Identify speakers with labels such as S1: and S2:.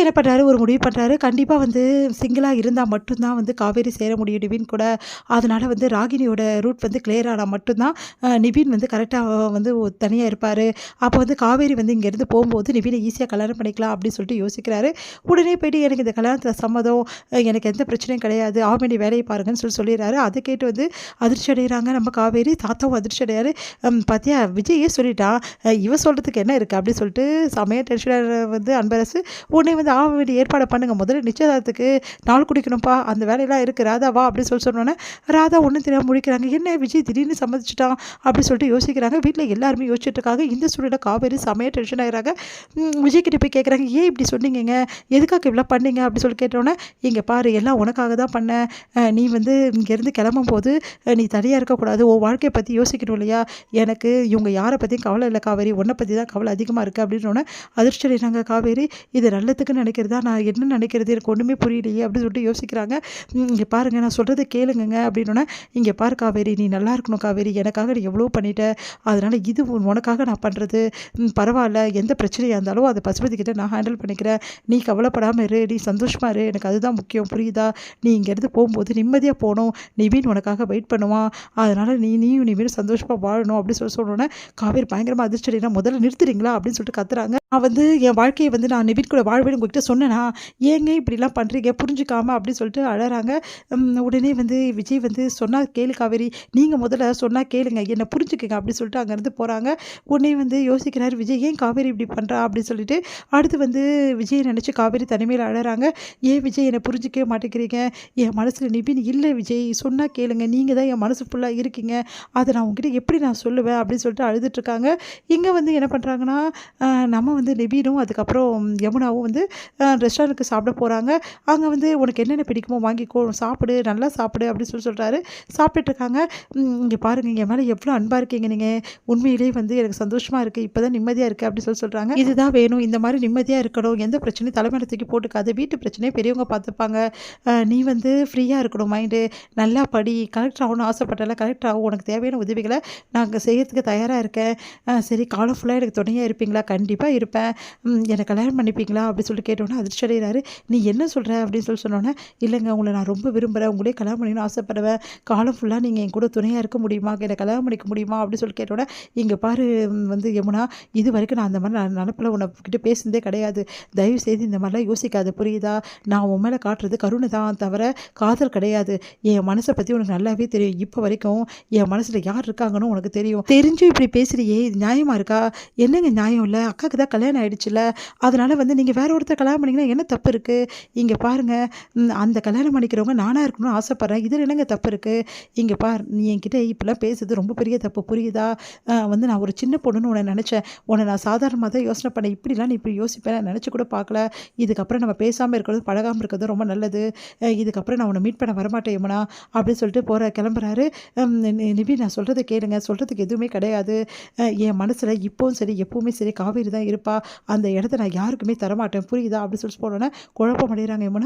S1: என்ன பண்ணுறாரு, ஒரு முடிவு பண்ணுறாரு. கண்டிப்பாக வந்து சிங்கிளாக இருந்தால் மட்டும்தான் வந்து காவேரி சேர முடியும் நிவின் கூட. அதனால் வந்து ராகினியோட ரூட் வந்து கிளியர் ஆனால் மட்டும்தான் நிவின் வந்து கரெக்டாக வந்து தனியாக இருப்பார். அப்போ வந்து காவேரி வந்து இங்கேருந்து போகும்போது நிவினை ஈஸியாக கல்யாணம் பண்ணிக்கலாம் அப்படின்னு சொல்லிட்டு யோசிக்கிறாரு. உடனே போயிட்டு எனக்கு இந்த கல்யாணத்தில் சம்மதம், எனக்கு எந்த பிரச்சனையும் கிடையாது, ஆக வேண்டிய வேலையை பாருங்கன்னு சொல்லிடுறாரு. அதை கேட்டு வந்து அதிர்ச்சி அடைகிறாங்க நம்ம காவேரி. தாத்தாவும் அதிர்ச்சி அடையாரு. பார்த்தியா விஜயே சொல்லிட்டான், இவ சொல்கிறதுக்கு என்ன இருக்குது அப்படின்னு சொல்லிட்டு செமையாக டென்ஷனாக வந்து அன்பரசு உடனே வந்து ஆக வேண்டிய ஏற்பாடை பண்ணுங்கள், முதல்ல நிச்சயதார்த்தத்துக்கு நாள் குடிக்கணும்ப்பா, அந்த வேலையெல்லாம் இருக்குது, ராதா வா அப்படின்னு சொன்னோன்னே ராதா ஒன்றும் தெரியாமல் முடிக்கிறாங்க. என்ன விஜய் திடீர்னு சம்மதிச்சிட்டான் அப்படின்னு சொல்லிட்டு யோசிக்கிறாங்க. வீட்டில் எல்லாருமே யோசிச்சுட்டு இருக்காங்க. இந்த சூழலில் காவேரி செமையாக டென்ஷன் ஆகிறாங்க. விஜய் கிட்ட போய் கேட்குறாங்க, ஏன் இப்படி சொன்னீங்க, எதுக்காக இவ்வளோ பண்ணீங்க அப்படின்னு சொல்லி கேட்டோன்னே, இங்கே பாரு எல்லாம் உனக்காக தான் பண்ணேன், நீ வந்து இங்கேருந்து கிளம்பும் போது நீ தனியாக இருக்கக்கூடாது, உன் வாழ்க்கையை பற்றி யோசிக்கணும் இல்லையா, எனக்கு இவங்க யாரை பற்றியும் கவலை இல்லை காவேரி, உன்னை பற்றி தான் கவலை அதிகமாக இருக்குது அப்படின்னோடனே அதிர்ச்சி அடைகிறாங்க காவேரி. இது நல்லதுக்கு நினைக்கிறதா, நான் என்ன நினைக்கிறது எனக்கு ஒன்றுமே புரியலையே அப்படின்னு சொல்லிட்டு யோசிக்கிறாங்க. இங்கே பாருங்கள் நான் சொல்கிறத கேளுங்க அப்படின்னோடனே, இங்கே பாரு காவேரி, நீ நல்லா இருக்கணும் காவேரி, எனக்காக நீ எவ்வளோ பண்ணிட்ட, அதனால் இது உனக்காக நான் பண்ணுறது, பரவாயில்ல, எந்த பிரச்சனையாக இருந்தாலும் அதை பசுபதி கிட்ட நான் ஹேண்டில் பண்ணிக்கிறேன், நீ கவலைப்படாமல் இரு, நீ சந்தோஷமாக இரு, எனக்கு அதுதான் முக்கியம், புரியுதா, நீ இங்கேருந்து போகும்போது நிம்மதியாக போகணும், நிவின் உனக்காக வெயிட் பண்ணுவான், அதனால் நீயும் நிவின் சந்தோஷமாக வாழணும் அப்படின்னு சொன்னோன்னே காவேரி பயங்கரமாக அதிர்ச்சி அடைனா, முதல்ல நிறுத்துறீங்களா அப்படின்னு சொல்லிட்டு கத்துறாங்க. நான் வந்து என் வாழ்க்கையை வந்து நான் நிவின் கூட வாழ்வேன்னு உங்ககிட்ட சொன்னேனா, ஏங்க இப்படிலாம் பண்ணுறீங்க புரிஞ்சுக்காமல் அப்படின்னு சொல்லிட்டு அழறாங்க. உடனே வந்து விஜய் வந்து சொன்னால் கேளு காவேரி, நீங்கள் முதல்ல சொன்னால் கேளுங்க, என்னை புரிஞ்சுக்குங்க அப்படின்னு சொல்லிட்டு அங்கேருந்து போகிறாங்க. உடனே வந்து யோசிக்கிறாரு விஜய், ஏன் காவேரி இப்படி பண்ணுறா அப்படின்னு சொல்லிட்டு. அடுத்து வந்து விஜயை நினச்சி காவேரி தனிமையில் அழறாங்க. ஏன் விஜய் என்னை புரிஞ்சிக்கவே மாட்டேங்கிறீங்க, என் மனசில் நிவின் இல்லை விஜய், சொன்னால் கேளுங்க, நீங்கள் தான் என் மனசு ஃபுல்லாக இருக்கீங்க, அதை நான் உங்ககிட்ட எப்படி நான் சொல்லுவேன் அப்படின்னு சொல்லிட்டு அழுதுட்ருக்காங்க. இங்கே வந்து என்ன பண்ணுறாங்கன்னா, நம்ம வந்து நிவினும் அதுக்கப்புறம் யமுனாவும் வந்து ரெஸ்டாரண்ட்டுக்கு சாப்பிட போகிறாங்க. அங்கே வந்து உனக்கு என்னென்ன பிடிக்குமோ வாங்கிக்கோ, சாப்பிடு, நல்லா சாப்பிடு அப்படின்னு சொல்கிறாரு. சாப்பிட்டுட்ருக்காங்க. இங்கே பாருங்கள் என் மேலே எவ்வளோ அன்பாக இருக்கீங்க நீங்கள், உண்மையிலே வந்து எனக்கு சந்தோஷமாக இருக்குது, இப்போ தான் நிம்மதியாக இருக்குது அப்படின்னு சொல்கிறாங்க. இதுதான் வேணும், இந்த மாதிரி நிம்மதியாக இருக்கணும், எந்த பிரச்சனையும் தலைமையில தூக்கி போட்டுக்காது, வீட்டு பிரச்சனையை பெரியவங்க பார்த்துப்பாங்க, நீ வந்து ஃப்ரீயாக இருக்கணும், மைண்டு நல்லா படி, கலெக்டர் ஆகணும்னு ஆசைப்பட்டால கலெக்டர் ஆகும், உனக்கு தேவையான உதவிகளை நாங்கள் செய்யறதுக்கு தயாராக இருக்கேன், சரி காலம் ஃபுல்லாக எனக்கு துணையாக இருப்பீங்களா, கண்டிப்பாக இருப்பேன், என்னை கல்யாணம் பண்ணிப்பீங்களா அப்படின்னு சொல்லிட்டு கேட்டோன்னே அதிர்ச்சி அடைகிறாரு. நீ என்ன சொல்கிற அப்படின்னு சொன்னோன்னே, இல்லைங்க உங்களை நான் ரொம்ப விரும்புகிறேன், உங்களே கல்யாணம் பண்ணிக்கணும்னு ஆசைப்படுவேன், காலம் ஃபுல்லாக நீங்கள் என் கூட துணையாக இருக்க முடியுமா, என்னை கல்யாணம் பண்ணிக்க முடியுமா அப்படின்னு சொல்லி கேட்டோன்னே, இங்கே பாரு வந்து யமுனா, இது வரைக்கும் நான் அந்த மாதிரி நினப்பில் உன்னை பேசுனதே கிடையாது, தயவு செய்து இந்த மாதிரிலாம் யோசிக்காது புரியுதா, நான் உன் மேலே காட்டுறது கருணை தான் தவிர காதல் கிடையாது, என் மனசை பற்றி உனக்கு நல்லாவே தெரியும், இப்போ வரைக்கும் என் மனசில் யார் இருக்காங்கன்னு உனக்கு தெரியும், தெரிஞ்சும் இப்படி பேசுகிறியே இது நியாயமாக இருக்கா, என்னங்க நியாயம் இல்லை, அக்காவுக்கு தான் கல்யாணம் ஆகிடுச்சுல, அதனால் வந்து நீங்கள் வேற ஒருத்தர் கல்யாணம் பண்ணிங்கன்னா என்ன தப்பு இருக்குது, இங்கே பாருங்கள் அந்த கல்யாணம் பண்ணிக்கிறவங்க நானாக இருக்கணும்னு ஆசைப்பட்றேன், இதில் என்னங்க தப்பு இருக்குது, இங்கே பார் நீ என்கிட்ட இப்படிலாம் பேசுறது ரொம்ப பெரிய தப்பு புரியுதா, வந்து நான் ஒரு சின்ன பொண்ணுன்னு உன்னை நினச்சேன், உன்னை நான் சாதாரணமாக தான் யோசனை பண்ணேன், இப்படிலாம் நீ இப்படி யோசிப்பேன் நான் நினச்சி கூட பார்க்கல, இதுக்கப்புறம் நம்ம பேசாமல் இருக்கிறது பழகாமல் இருக்கிறது ரொம்ப நல்லது, இதுக்கப்புறம் நான் உன்னை மீட் பண்ண வரமாட்டேன் யமுனா அப்படின்னு சொல்லிட்டு கிளம்புறாரு. நிவி நான் சொல்கிறத கேளுங்க, சொல்கிறதுக்கு எதுவுமே கிடையாது, என் மனசில் இப்போவும் சரி எப்போவுமே சரி காவேரி தான் இருப்பா, அந்த இடத்த நான் யாருக்குமே தரமாட்டேன் புரியுதா அப்படின்னு சொல்லிட்டு போனோன்னே குழப்பம் அடைகிறாங்க யமுனா.